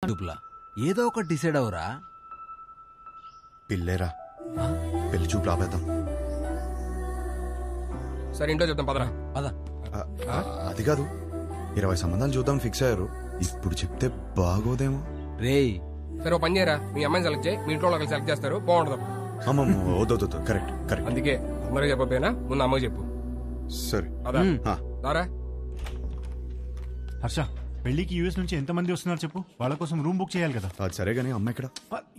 ఏదో ఒకటి డిసైడ్ అవరా. పిల్లేరా, పెళ్లి చూపులు ఆపేద్దాం. సరే ఇంట్లో చెప్తాం పదరా. అది కాదు, 20 సంబంధాలు చూద్దాం ఫిక్స్ అయ్యారు. ఇప్పుడు చెప్తే బాగోదేమో. రేయ్ సరే ఓ పని చేయరా, మీ అమ్మాయిని సెలెక్ట్ చేయి, మీ ఇంట్లో వాళ్ళు సెలెక్ట్ చేస్తారు, బాగుంటుంది. అమ్మమ్మ వద్దు, కరెక్ట్ కరెక్ట్. అందుకే అందరూ చెప్పకపోయినా ముందు అమ్మకి చెప్పు. సరే అదా దారా. హర్ష, పెళ్లికి యూఎస్ నుంచి ఎంతమంది వస్తున్నారు చెప్పు, వాళ్ళ కోసం రూమ్ బుక్ చేయాలి కదా. అది సరే గానీ అమ్మ ఇక్కడ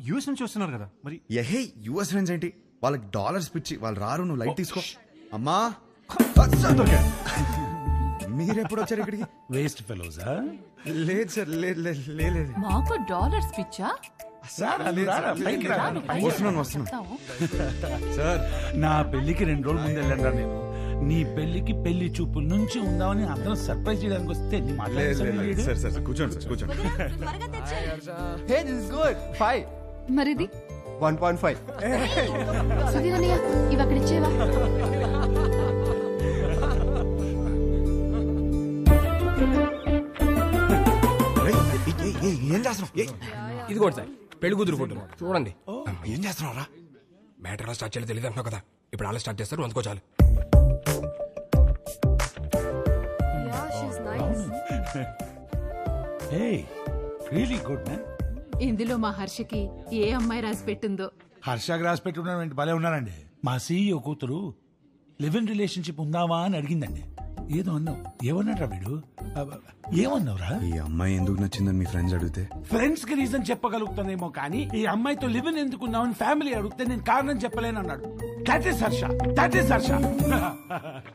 యూఎస్ నుంచి వస్తున్నారు కదా మరి. ఎహే యూఎస్ ఫ్రెండ్స్ ఏంటి, వాళ్ళకి డాలర్స్ పిచ్చి, వాళ్ళు రారు, నువ్వు లైట్ తీసుకో. అమ్మా మీరెప్పుడు వచ్చారు ఇక్కడికి? వేస్ట్ ఫెలోసా? లేదు సార్, లేదు. మాకు డాలర్స్ పిచ్చా? వస్తున్నాను సార్, నా పెళ్లికి 2 రోజుల ముందు వెళ్ళండి నేను. నీ పెళ్లికి పెళ్లి చూపుల నుంచి ఉందామని అందరం సర్ప్రైజ్ చేయడానికి వస్తే నీ మాట్లాడలేదు. కూర్చోండి. మరిది 1.5. సుధీరన్నయ్య ఇవి అక్కడ ఇచ్చేవా? ఏం చేస్తున్నావు? ఇది కూడా సార్ పెళ్లి కూతురు ఫోటో చూడండి. ఏం చేస్తున్నావు రా? మ్యాటర్ ఎలా స్టార్ట్ చేయాలో తెలియదు అంటున్నావు కదా, ఇప్పుడు అలా స్టార్ట్ చేస్తారు, అందుకో చాలు. ఇందులో మా హర్షకి ఏ అమ్మాయి రాసి పెట్టిందో. హర్షకి రాసి పెట్టుకున్నాడు, భలే ఉన్నారండి. మా సీఈఓ కూతురు లివ్ ఇన్ రిలేషన్షిప్ ఉందావా అని అడిగిందండి. ఏదో అన్నావు, ఏమన్నాడ్రా వీడు? ఏమన్నావురా? ఈ అమ్మాయి ఎందుకు నచ్చిందని మీ ఫ్రెండ్స్ అడిగితే ఫ్రెండ్స్ కి రీజన్ చెప్పగలుగుతానేమో కానీ ఈ అమ్మాయితో లివ్ ఇన్ ఎందుకున్నావని ఫ్యామిలీ అడిగితే నేను కారణం చెప్పలేను అన్నాడు. That is Harsha.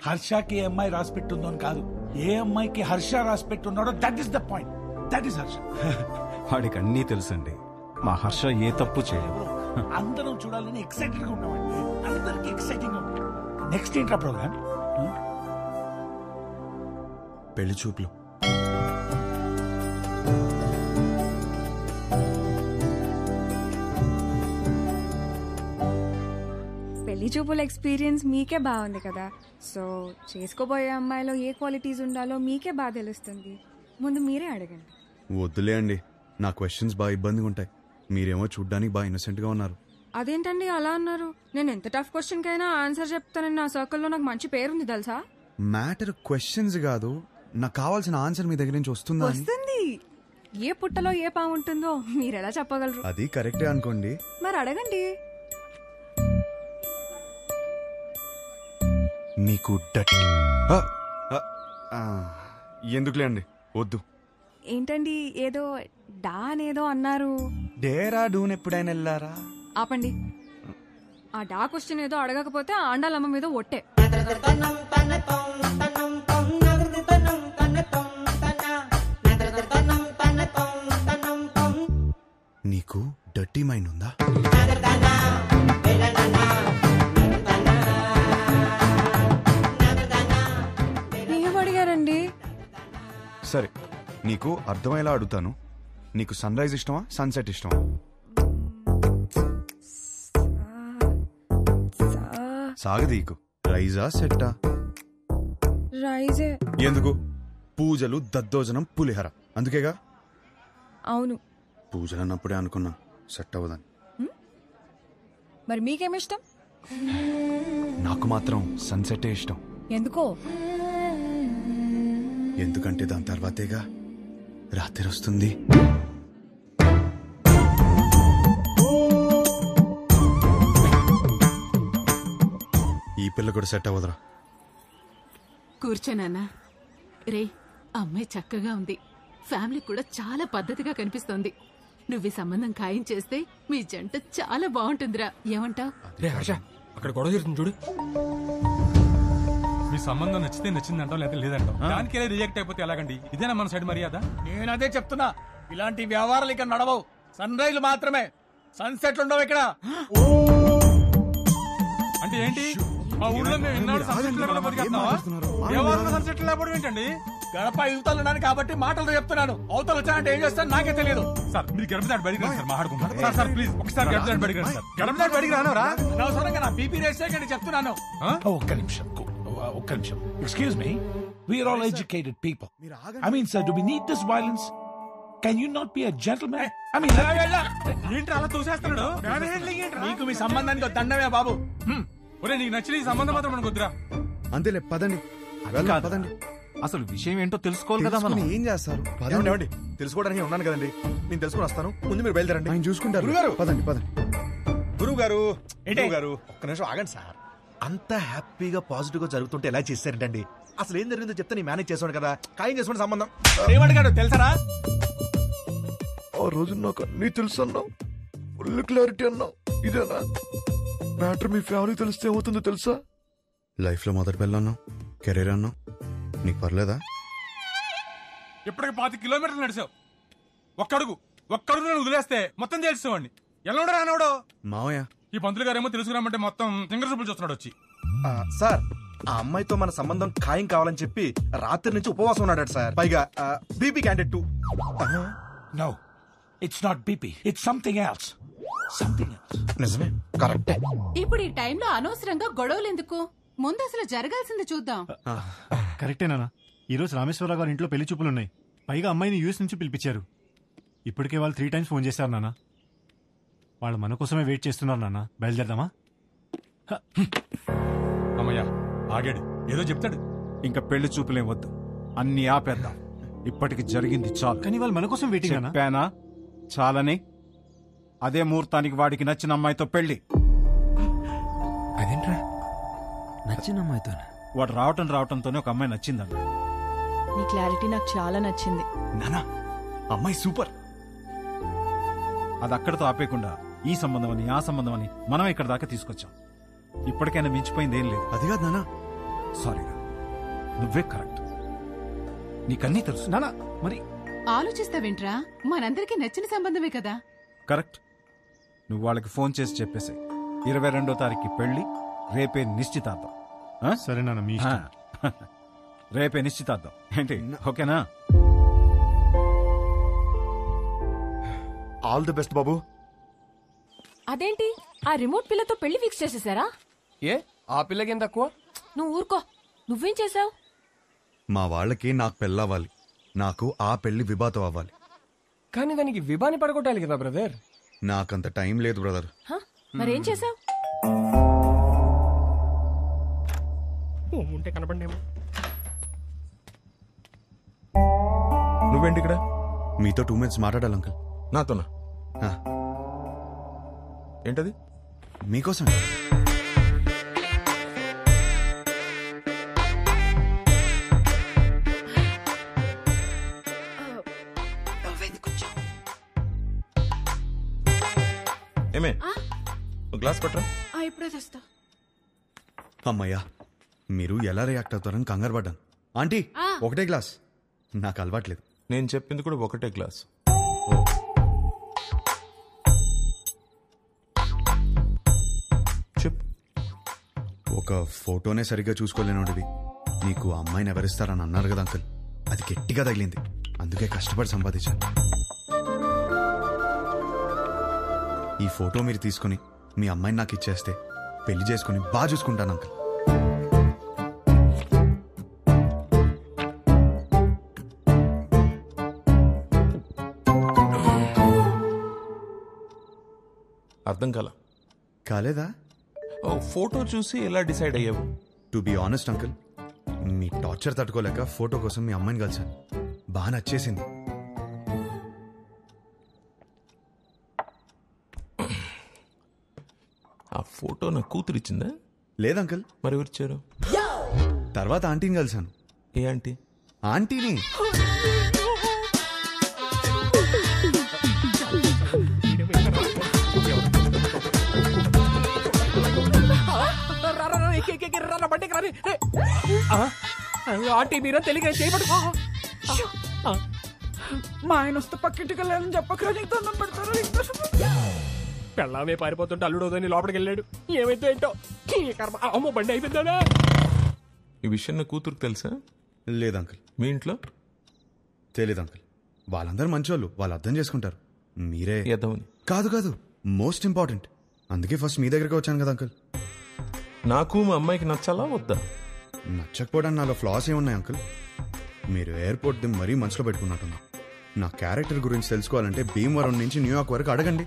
హర్షకి ఏ అమ్మాయి రాసి పెట్టుందో అని కాదు, ఏ అమ్మాయికి హర్ష రాసి పెట్టున్నాడో that is the point. That is Harsha. వాడికి అన్నీ తెలుసండి, మా హర్ష ఏ తప్పు చేయదు. అందరం చూడాలని ఎక్సైటెడ్ గా ఉన్నామండి, అందరికి ఎక్సైటింగ్ గా ఉంది. నెక్స్ట్ ఏంట్రా ప్రోగ్రామ్? పెళ్లి చూపులు. పెళ్లి చూపుల ఎక్స్పీరియన్స్ మీకే బాగుంది కదా, సో చేసుకోబోయే అమ్మాయిలో ఏ క్వాలిటీస్ ఉండాలో మీకే బాగా తెలుస్తుంది. ముందు మీరే అడగండి. వద్దులే అండి, నా క్వశ్చన్స్ బాగా ఇబ్బందిగా ఉంటాయి. మీరేమో చూడ్డానికి బాగా ఇన్నోసెంట్ గా ఉన్నారు. అదేంటండి అలా అన్నారు? నేను ఎంత టఫ్ క్వశ్చన్ కైనా ఆన్సర్ చెప్తానని నా సర్కిల్లో నాకు మంచి పేరుంది తెలుసా. మ్యాటర్ క్వశ్చన్స్ కాదు, నాకు కావాల్సిన ఆన్సర్ మీ దగ్గర నుంచి వస్తుందా? వస్తుంది. ఏ పుట్టలో ఏ పాము ఉంటుందో మీరెలా చెప్పగలరు? అది కరెక్టే అనుకోండి. మరి అడగండి. నీకు ఎందుకులే అండి, వద్దు. ఏంటండి ఏదో డా అనేదో అన్నారు? డేరా డూన్ ఎప్పుడైనా వెళ్ళారా? ఆపండి. ఆ డా క్వశ్చన్ ఏదో అడగకపోతే ఆండాలమ్మ మీద ఒట్టే. నీకు డర్టీ మైండ్ ఉందా? ఏం అడిగారండి? సరే, నీకు అర్థమయ్యేలా అడుగుతాను. నీకు సన్ రైజ్ ఇష్టమా, సన్సెట్ ఇష్టమా? సాగదీకు. రైజా సెట్టా? రైజే. ఎందుకు? పూజలు, దద్దోజనం, పులిహర, అందుకేగా. అవును. పూజలు అన్నప్పుడే అనుకున్నా సెట్ అవ్వదని. మరి మీకేమిష్టం? నాకు మాత్రం సన్సెటే ఇష్టం. ఎందుకో? ఎందుకంటే దాని తర్వాతేగా రాత్రి వస్తుంది. ఈ పిల్ల కూడా సెట్ అవ్వదురా. కూర్చోనన్నా. రే, అమ్మాయి చక్కగా ఉంది, ఫ్యామిలీ కూడా చాలా పద్ధతిగా కనిపిస్తోంది. నువ్వు ఈ సంబంధం ఖాయం చేస్తే మీ జంట చాలా బాగుంటుందిరా, ఏమంటావ్? అక్కడ గొడవ జరుగుతుంది చూడు. మీ సంబంధం నచ్చితే నచ్చిందంటావు, లేదా లేదంటావు. దానికే రిజెక్ట్ అయిపోతే ఎలాగండి? ఇదేనా మన సైడ్ మర్యాద? నేను అదే చెప్తున్నా, ఇలాంటి వ్యవహారాలు ఇక్కడ నడవవు. సన్ రైజ్ మాత్రమే, సన్సెట్లు ఉండవు ఇక్కడ. అంటే ఏంటి? మా ఊళ్ళో మేము ఇన్నాడు సన్సెట్ లేకుండా బతికేస్తున్నావా? ఎవరు సన్సెట్ లేకపోవడం ఏంటండి? గడప యువతలు ఉన్నాను కాబట్టి మాటలు చెప్తున్నాను. అవతలు వచ్చానంటే ఏం చేస్తాను నాకే తెలియదు. సార్ మీరు గడప దాటి బయటికి రండి సార్, మాట్లాడుకుంటాం. సార్ ప్లీజ్ ఒకసారి గడప దాటి బయటికి రండి సార్. గడప దాటి బయటికి రానవరా? అనవసరంగా నా బీపీ రేస్ చేయకండి చెప్తున్నాను. ఒక్క నిమిషం. Excuse me, we are all educated people. I mean, sir, do we need this violence? Can you not be a gentleman? I mean ఏంట్రా అలా తోసేస్తున్నాడు? నీకు మీ సంబంధానికి దండమే బాబు. ఒరే నీకు నచ్చిన ఈ సంబంధం మాత్రం మనకు వద్దురా. అంతేలే పదండి, పదండి. అసలు విషయం ఏంటో తెలుసుకోవాలి కదా మనం. ఏం చేస్తారు? ఏమండి తెలుసుకోవడానికి ఉన్నాను కదండి, నేను తెలుసుకుని వస్తాను. ముందు మీరు బయలుదేరండి. ఆయన చూసుకుంటారు. గురుగారు పదండి పదండి. గురువు గారు ఒక్క నిమిషం ఆగండి సార్. అంత హ్యాపీగా పాజిటివ్ గా జరుగుతుంటే ఎలా చేశారంటండి? అసలు ఏం జరిగిందో చెప్తే నేను మేనేజ్ చేసాను కదా. ఖాయం చేసుకోండి సంబంధం. ఏమడిగాడు తెలుసరా? ఆ రోజు నాకు అన్నీ తెలుసు అన్నావు, ఫుల్ క్లారిటీ అన్నావు. ఇదేనా మ్యాటర్? మీ ఫ్యామిలీ తెలిస్తే ఏమవుతుందో తెలుసా? లైఫ్ లో మొదటి పిల్ల అన్నావు, కెరీర్ అన్నావు. నీకు పర్లేదా? ఇప్పటికి 5 కిలోమీటర్లు నడిచావు. ఒక్కడుగు నేను వదిలేస్తే మొత్తం తెలుసుకోండి. ఎలా రానవడో మావయ్య, ఈ పంతులు గారేమో తెలుసుకురామంటే మొత్తం సింగర్ సూపులు చూస్తున్నాడు వచ్చి. సార్ ఆ అమ్మాయితో మన సంబంధం ఖాయం కావాలని చెప్పి రాత్రి నుంచి ఉపవాసం ఉన్నాడు సార్. పైగా BP candidate 2. No, it's not BP, it's something else. నిజమే, కరెక్టే. ఇప్పుడు ఈ టైంలో అనవసరంగా గొడవలు ఎందుకు? ముందు అసలు జరగాల్సింది చూద్దాం. కరెక్టేనా? ఈ రోజు రామేశ్వరరావు గారి ఇంట్లో పెళ్లి చూపులున్నాయి. పైగా అమ్మాయిని యూఎస్ నుంచి పిలిపించారు. ఇప్పటికే వాళ్ళు 3 times ఫోన్ చేశారు నాన్న. వాళ్ళు మన కోసమే వెయిట్ చేస్తున్నారు నాన్న. బయలుదేరదామా? అమ్మయ్యా ఆగాడు, ఏదో చెప్తాడు. ఇంకా పెళ్లి చూపులేం వద్దు, అన్ని ఆపేద్దాం. ఇప్పటికి జరిగింది చాలు. కానీ వాళ్ళు మన కోసం వెయిటింగ్ అన్నా. చెప్పానా చాలని? అదే ముహూర్తానికి వాడికి నచ్చిన అమ్మాయితో పెళ్లి. అదేంట్రా నచ్చిన అమ్మాయితో? వాడు రావటంతోనే ఒక అమ్మాయి నచ్చిందన్న. నీ క్లారిటీ నాకు చాలా నచ్చింది నానా. అమ్మాయి సూపర్. అది అక్కడితో ఆపేయకుండా ఈ సంబంధం అని ఆ సంబంధం అని మనం ఇక్కడ దాకా తీసుకొచ్చాం. ఇప్పటికైనా మించిపోయింది ఏం లేదు. అది కాదు నానా. సారీరా, నువ్వే కరెక్ట్. నీకన్నీ తెలుసు నాన్న మరి ఆలోచిస్తావేంట్రా? మనందరికీ నచ్చిన సంబంధమే కదా. కరెక్ట్. నువ్వు వాళ్ళకి ఫోన్ చేసి చెప్పేసాయి. 22వ తారీఖు పెళ్లి, రేపే నిశ్చితార్థం. ఆ? సరే నాన్న, మీ ఇష్టం. రేపే నిశ్చితార్థం ఏంటి? ఓకేనా? ఆల్ ది బెస్ట్ బాబు. అదేంటి ఆ రిమోట్ పిల్లతో పెళ్లి ఫిక్స్ చేసేసారా? ఏ ఆ పిల్లకి ఏం తక్కువ? నువ్వు ఊరుకో. నువ్వేం చేసావు? మా వాళ్ళకి నాకు పెళ్ళవ్వాలి, నాకు ఆ పెళ్లి విభాతం అవ్వాలి. కానీ దానికి విభాని పడగొట్టాలి కదా బ్రదర్. నాకంత టైం లేదు బ్రదర్. మరేం చేసావు? ఉంటే కనపడేమో. నువ్వేంటి ఇక్కడ? మీతో 2 minutes మాట్లాడాలి అంకుల్. నాతోనా? ఏంటది? మీకోసం. ఏమే గ్లాస్ పట్టరా. ఇప్పుడే తెస్తా. అమ్మయ్యా, మీరు ఎలా రియాక్ట్ అవుతారని కంగారు పడ్డాను. ఆంటీ, ఒకటే గ్లాస్. నాకు అలవాట్లేదు. నేను చెప్పింది కూడా ఒకటే గ్లాస్. చెప్పు. ఒక ఫోటోనే సరిగ్గా చూసుకోలేనోడివి నీకు అమ్మాయిని ఎవరిస్తారని అన్నారు కదా అంకుల్. అది గట్టిగా తగిలింది, అందుకే కష్టపడి సంపాదించాను. ఈ ఫోటో మీరు తీసుకుని మీ అమ్మాయిని నాకు ఇచ్చేస్తే పెళ్లి చేసుకుని బాగా చూసుకుంటాను అంకుల్. అర్థం కాలేదా? ఫోటో చూసి ఎలా డిసైడ్ అయ్యావు? To be honest uncle, me torture తట్టుకోలేక ఫోటో కోసం మీ అమ్మాయిని కలిశాను. బాగా నచ్చేసింది. ఆ ఫోటో నా కూతురు ఇచ్చిందా? లేదు అంకుల్. మరి ఎవరిచ్చారు? తర్వాత ఆంటీని కలిశాను. ఏ ఆంటీ? ఆంటీని. ఆంటీ మీరా తెలియక చేయబడు. మా ఆయన వస్తే పక్కింటికెళ్ళాలని చెప్పకరా, నీకు దండం పెడతారు. పెళ్ళామే పారిపోతుంటే అల్లుడోదని లోపలికి వెళ్ళాడు. ఏమైతే ఏంటో కర్మ. అమ్మో బండి అయిపోయిందా? ఈ విషయం నా కూతురుకు తెలుసా? లేదు అంకుల్. మీ ఇంట్లో? తెలీదు అంకుల్. వాళ్ళందరూ మంచోళ్ళు, వాళ్ళు అర్థం చేసుకుంటారు. మీరే ఎదవని. కాదు, మోస్ట్ ఇంపార్టెంట్. అందుకే ఫస్ట్ మీ దగ్గరికి వచ్చాను కదా అంకుల్. నాకు మా అమ్మాయికి నచ్చాలా వద్దా? నచ్చకపోవడానికి నాలో ఫ్లాస్ ఏమున్నాయి అంకుల్? మీరు ఎయిర్పోర్ట్ ది మరీ మనసులో పెట్టుకున్నట్టున్నా. నా క్యారెక్టర్ గురించి తెలుసుకోవాలంటే భీమవరం నుంచి న్యూయార్క్ వరకు అడగండి.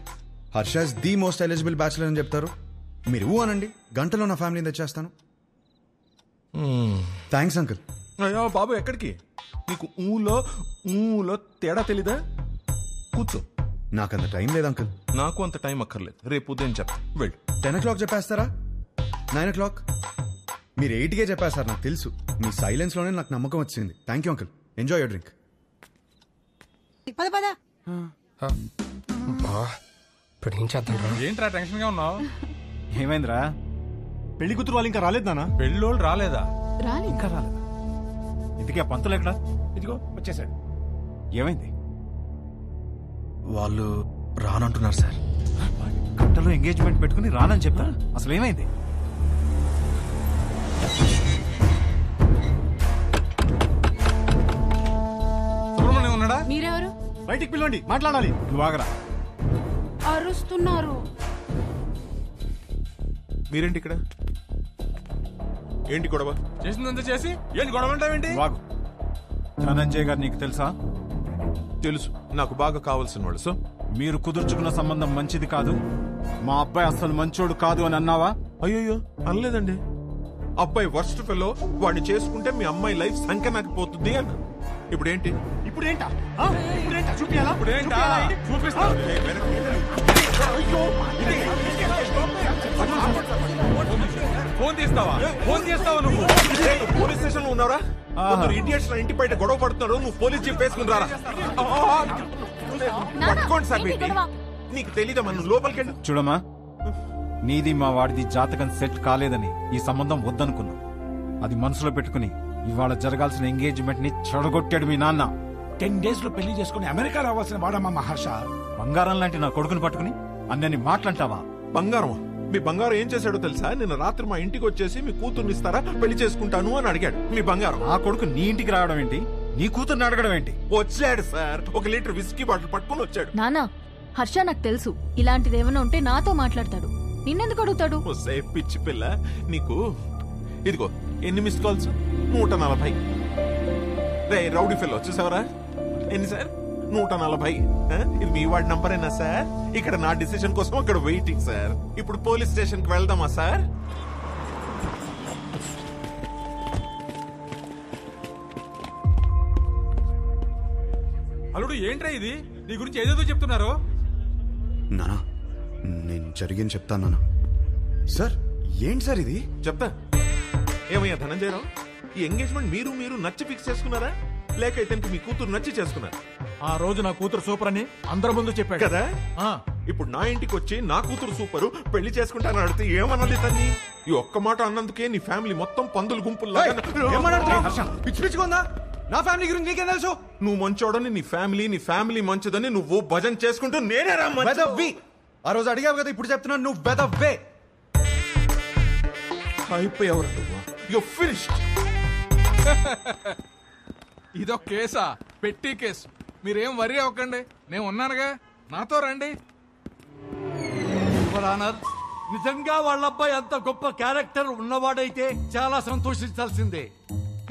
Harsha is the most eligible bachelor అని చెప్తారు. మీరు అనండి, గంటలో నా ఫ్యామిలీని తెచ్చేస్తాను. Thanks uncle. అయ్యో బాబు, ఎక్కడికి? నీకు ఊలో తేడా తెలీదా? కూర్చో. నాకంత టైం లేదు అంకుల్. నాకు అంత టైం అక్కర్లేదు, రేపు ఉదయం చెప్తా. వెళ్ళు. 10 o'clock చెప్పేస్తారా? 9 o'clock? మీరు 8కే చెప్పేస్తారు, నాకు తెలుసు. మీ సైలెన్స్ లోనే నాకు నమ్మకం వచ్చింది. Thank you uncle. Enjoy your drink. ఇప్పుడు ఏం చేద్దాం? ఏంట్రా టెన్షన్ గా ఉన్నావు? ఏమైందిరా? పెళ్లి కూతురు వాళ్ళు ఇంకా రాలేదు నాన్న. పెళ్ళోళ్ళు రాలేదా? ఇంకా రాలేదా? ఇందుకే పంతులు ఎక్కడా? ఇదిగో వచ్చేసాడు. ఏమైంది? వాళ్ళు రానంటున్నారు సార్. గంటలో ఎంగేజ్మెంట్ పెట్టుకుని రానని చెప్పా. అసలు ఏమైంది? సుబ్రహ్మణ్యం ఉన్నాడా? మీరెవరు? బయటికి పిలవండి, మాట్లాడాలి. నువ్వు ఆగరా. అరుస్తున్నారు. మీరేంటి ఇక్కడ? ఏంటి గొడవ? చేసిందంతా చేసి ఏంటి గొడవ అంటావేంటి? వాగు. ధనంజయ్ గారు నీకు తెలుసా? తెలుసు, నాకు బాగా కావాల్సిన వాళ్ళు. సో మీరు కుదుర్చుకున్న సంబంధం మంచిది కాదు, మా అబ్బాయి అసలు మంచోడు కాదు అని అన్నావా? అయ్యో అనలేదండి. అబ్బాయి వర్స్ట్ ఫెలో, వాడిని చేసుకుంటే మీ అమ్మాయి లైఫ్ సంఖ్య నాకు పోతుంది అన్న. ఇప్పుడేంటి? ఇప్పుడేంటా? చూపియాలా? ఇప్పుడేంటా? చూపిస్తా. ఫోన్ తీస్తావా? ఫోన్ చేస్తావా నువ్వు? పోలీస్ స్టేషన్ లో ఉన్నారా? ఇడియట్స్ ఇంటి బయట గొడవ పడుతున్నాడు, నువ్వు పోలీస్ జీప్ వేసుకుని రారా. పట్టుకోండి సార్. నీకు తెలీదా? మనం లోపలికి వెళ్ళి చూడమ్మా, నీది మా వాడిది జాతకం సెట్ కాలేదని ఈ సంబంధం వద్దనుకున్నా. అది మనసులో పెట్టుకుని ఇవాళ జరగాల్సిన ఎంగేజ్మెంట్ ని చెడగొట్టాడు మీ నాన్న. 10 days లో పెళ్లి చేసుకుని అమెరికా రావాల్సిన వాడమ్మా మహర్ష. బంగారం లాంటి నా కొడుకుని పట్టుకుని అన్నని మాట్లాంటావా? బంగారం? మీ బంగారం ఏం చేశాడో తెలుసా? నిన్న రాత్రి మా ఇంటికి వచ్చేసి మీ కూతుర్ని ఇస్తారా, పెళ్లి చేసుకుంటాను అని అడిగాడు. మీ బంగారం. ఆ కొడుకు నీ ఇంటికి రావడం ఏంటి? నీ కూతుర్ని అడగడం ఏంటి? వచ్చాడు సార్, 1 లీటర్ విస్కీ బాటిల్ పట్టుకుని వచ్చాడు. నానా, హర్ష నాకు తెలుసు, ఇలాంటిది ఏమైనా ఉంటే నాతో మాట్లాడతాడు. నిన్నెందుకు అడుగుతాడు? పిచ్చి పిల్ల నీకు. ఇదిగో ఎన్ని మిస్డ్ కాల్స్? 140. రే రౌడీ ఫెల్ వచ్చేసావరా? ఎన్ని సార్? 140. ఇది మీ వాడి నంబరేనా సార్? ఇక్కడ నా డిసిషన్ కోసం అక్కడ వెయిటింగ్ సార్. ఇప్పుడు పోలీస్ స్టేషన్ కి వెళ్దామా సార్? అల్లుడు ఏంట్రా ఇది? నీ గురించి ఏదేదో చెప్తున్నారు. నానా, నేను జరిగింది చెప్తాను నాన్న. సార్ ఏంటి సార్ ఇది? చెప్తా. ఏమయ్యా ధనంజయరావు, ఈ ఎంగేజ్మెంట్ మీరు నచ్చి ఫిక్స్ చేసుకున్నారా, లేక ఇతనికి మీ కూతురు నచ్చి చేసుకున్నారా? ఆ రోజు నా కూతురు సూపర్ అని అందరి ముందు చెప్పాడు కదా. ఇప్పుడు నా ఇంటికి వచ్చి నా కూతురు సూపరు, పెళ్లి చేసుకుంటానని అడిగితే ఏమన్నది తన్ని? ఈ ఒక్క మాట అన్నందుకే నీ ఫ్యామిలీ మొత్తం పందులు గుంపుల్లో. పిచ్చి పిచ్చుకుందా? నా ఫ్యామిలీ గురించి నీకేం తెలుసు? నువ్వు మంచోడని నీ ఫ్యామిలీ మంచిదని నువ్వు భజన చేసుకుంటూ నేనే వెదవ్వి. ఆ రోజు అడిగావు కదా, ఇప్పుడు చెప్తున్నాను నువ్వు వెదవ్వే. అయిపోయావు నువ్వు. You finished. ఇదొక కేసా? పెట్టి కేసు. మీరేం వరి అవ్వకండి, నేను ఉన్నానుగా, నాతో రండి. నిజంగా వాళ్ళ అబ్బాయి అంత గొప్ప క్యారెక్టర్ ఉన్నవాడైతే చాలా సంతోషించాల్సిందే.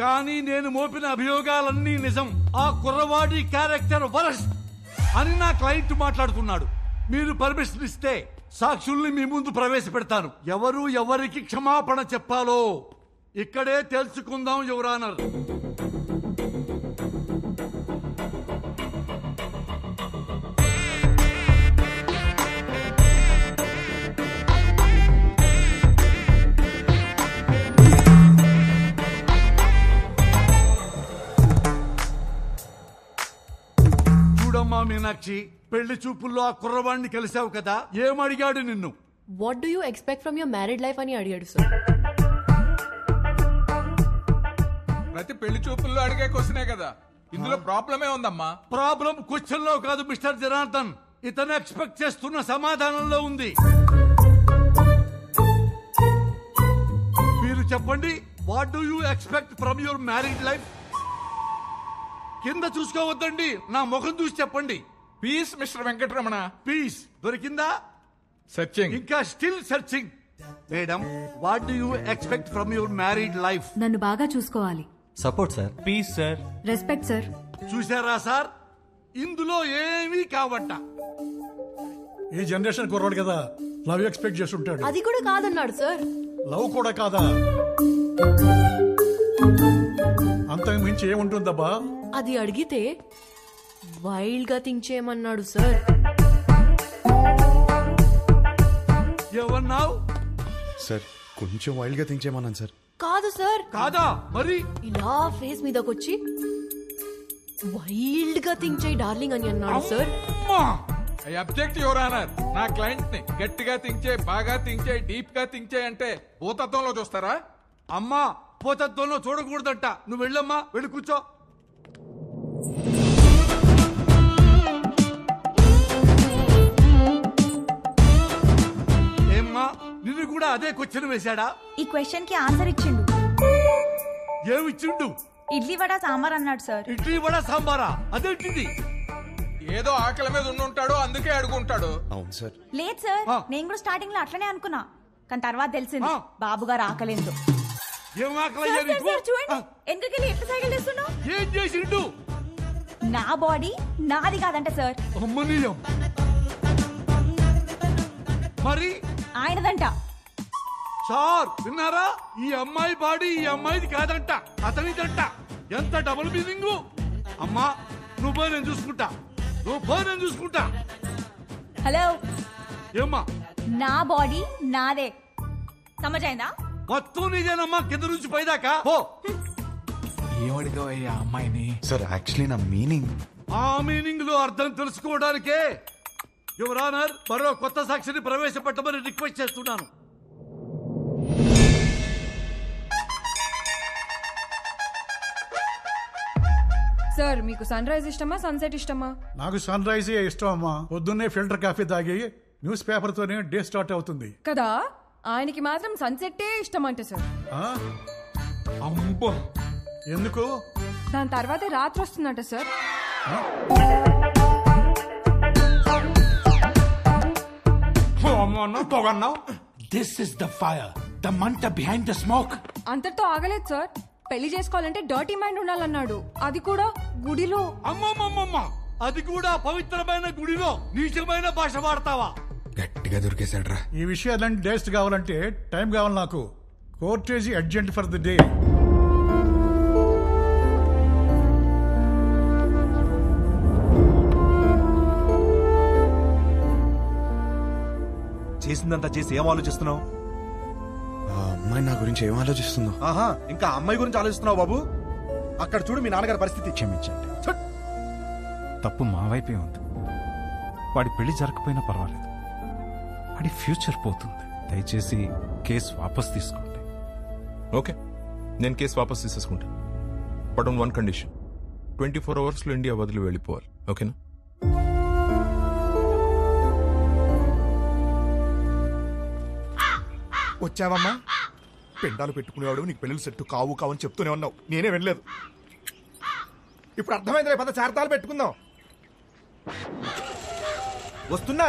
కానీ నేను మోపిన అభియోగాలన్నీ నిజం. ఆ కుర్రవాడి క్యారెక్టర్ వరస్ట్ అని నా క్లయింట్ మాట్లాడుతున్నాడు. మీరు పర్మిషన్ ఇస్తే సాక్షుల్ని మీ ముందు ప్రవేశపెడతాను. ఎవరు ఎవరికి క్షమాపణ చెప్పాలో ఇక్కడే తెలుసుకుందాం యువర్ ఆనర్. చూడమ్మా మీనాక్షి, పెళ్లి చూపుల్లో ఆ కుర్రవాడిని కలిసావు కదా, ఏమడిగాడు నిన్ను? What do you expect from your married life అని అడిగాడు సార్. ప్రతి పెళ్లి చూపుల్లో అడిగే క్వశ్చనే కదా, ఇందులో ప్రాబ్లమే ఉందమ్మా. ప్రాబ్లం క్వశ్చన్ లో కాదు మిస్టర్ జనార్దన్, ఇతను ఎక్స్పెక్ట్ చేస్తున్న సమాధానంలో ఉంది. మీరు చెప్పండి, what do you expect from your married life? కింద చూసుకోవద్దండి, నా ముఖం చూసి చెప్పండి. Peace mister Venkataramana. పీస్ దొరికిందా? సెర్చింగ్. ఇంకా still searching. Madam, what do you expect from your married life? నన్ను బాగా చూసుకోవాలి. Support sir. Peace sir. Respect sir. చూసారా సార్, ఇందులో ఏమీ కావట. ఈ జనరేషన్ కుర్రాడు కదా, లవ్ ఎక్స్పెక్ట్ చేస్తుంటాడు. అది కూడా కాదన్నాడు సార్. లవ్ కూడా కాదా? అంతకు మించి ఏముంటుందబ్బా? అది అడిగితే వైల్డ్ గా థింక్ చేయమన్నాడు సార్. ఏమన్నావు? సార్ కొంచెం వైల్డ్ గా థింక్ చేయమన్నాను సార్. కాదు సార్. కాదా? మరి ఇలా ఫేస్ మీదకొచ్చి వైల్డ్ గా థింక్ చేయి డార్లింగ్ అని అన్నాడు sir. I object your honour. నా క్లయింట్ ని గట్టిగా థింక్ చేయి, బాగా థింక్ చేయి, డీప్ గా థింక్ చేయి అంటే భూతత్వంలో చూస్తారా? అమ్మా పోతత్వంలో చూడకూడదంట. నువ్వు వెళ్ళమ్మా, వెళ్ళి కూర్చో. ఏమ్మా నిన్ను కూడా అదే క్వశ్చన్ వేశాడా? ఈ క్వశ్చన్ కి ఆన్సర్ ఇచ్చిండు. ఏమిచ్చిండు? ఇడ్లీ వడ సాంబార్ అన్నాడు సార్. ఇడ్లీ వడ సాంబారా? అదేంటిది? ఏదో ఆకలి మీద ఉండుంటాడు, అందుకే అడుగుంటాడు. అవును సార్. లేదు సార్, నేను కూడా స్టార్టింగ్ లో అట్లనే అనుకున్నా, కానీ తర్వాత తెలిసింది బాబు గారు ఆకలేదు. ఏం ఆకలయ్యా నీకు? చూడండి ఎందుకెళ్ళి ఎట్లా సైకిల్ చేస్తున్నావు? ఏం చేసిండు? నా బాడీ నాది కాదంట సార్. అమ్మనీయం. మరి ఆయనదంట. సార్ విన్నారా? ఈ అమ్మాయి బాడీ ఈ అమ్మాయిది కాదంట, అతనిదంట. ఎంత డబుల్ మీనింగ్. అమ్మా నువ్వు నేను చూసుకుంటా, నేను చూసుకుంటా. హలో ఏమ్మా? నా బాడీ నాదే, సమజైందా? మొత్తం నీదేనమ్మా, కింద నుంచి పైదాకా. ఏమడిగా అమ్మాయిని? సార్ యాక్చువల్లీ నా మీనింగ్. ఆ మీనింగ్ లో అర్థం తెలుసుకోవడానికే యువర్ ఆనర్ మరో కొత్త సాక్షిని ప్రవేశపెట్టమని రిక్వెస్ట్ చేస్తున్నాను. సార్ మీకు సన్ రైజ్ ఇష్టమా సన్సెట్ ఇష్టమా? నాకు సన్ రైజ్ ఇష్టం అమ్మా. పొద్దున్నే ఫిల్టర్ కాఫీ తాగి న్యూస్ పేపర్ తోనే డే స్టార్ట్ అవుతుంది కదా. ఆయనకి మాత్రం సన్సెట్టే ఇష్టం అంట సార్. అమ్మో ఎందుకు? దాని తర్వాత రాత్రి వస్తుందంట sir. This is the fire, the మంట బిహైండ్ ద స్మోక్. అంతటితో ఆగలేదు సార్. పెళ్లి చేసుకోవాలంటే డర్టీ మైండ్ ఉండాలన్నాడు, అది కూడా గుడిలో. అమ్మమ్మమ్మమ్మ, అది కూడా పవిత్రమైన గుడిలో నీచమైన భాష వాడతావా? గట్టిగా దొరికేశాడ్రా. ఈ విషయాలన్నీ డేస్ట్ కావాలంటే టైం కావాలి నాకు. Courtesy urgent for the day. చేసిందంతా చేసి ఏం ఆలోచిస్తున్నావు? ఆ అమ్మాయి నా గురించి ఏం ఆలోచిస్తుందో. ఆహా, ఇంకా అమ్మాయి గురించి ఆలోచిస్తున్నావు బాబు? అక్కడ చూడు మీ నాన్నగారి పరిస్థితి. క్షమించండి, తప్పు మా వైపే ఉంది. వాడి పెళ్లి జరగకపోయినా పర్వాలేదు, వాడి ఫ్యూచర్ పోతుంది. దయచేసి కేసు వాపస్ తీసుకోండి. ఓకే, నేను కేసు వాపస్ తీసేసుకుంటా. But on one condition, 24 hours లో ఇండియా వదిలి వెళ్ళిపోవాలి. ఓకేనా? వచ్చావమ్మా? పిండాలు పెట్టుకునేవాడు నీకు పెళ్ళిళ్ళు సెట్టు కావు కావని చెప్తూనే ఉన్నావు, నేనే వెళ్ళలేదు. ఇప్పుడు అర్థమైందిలే, పద చార్తాలు పెట్టుకుందాం. వస్తున్నా.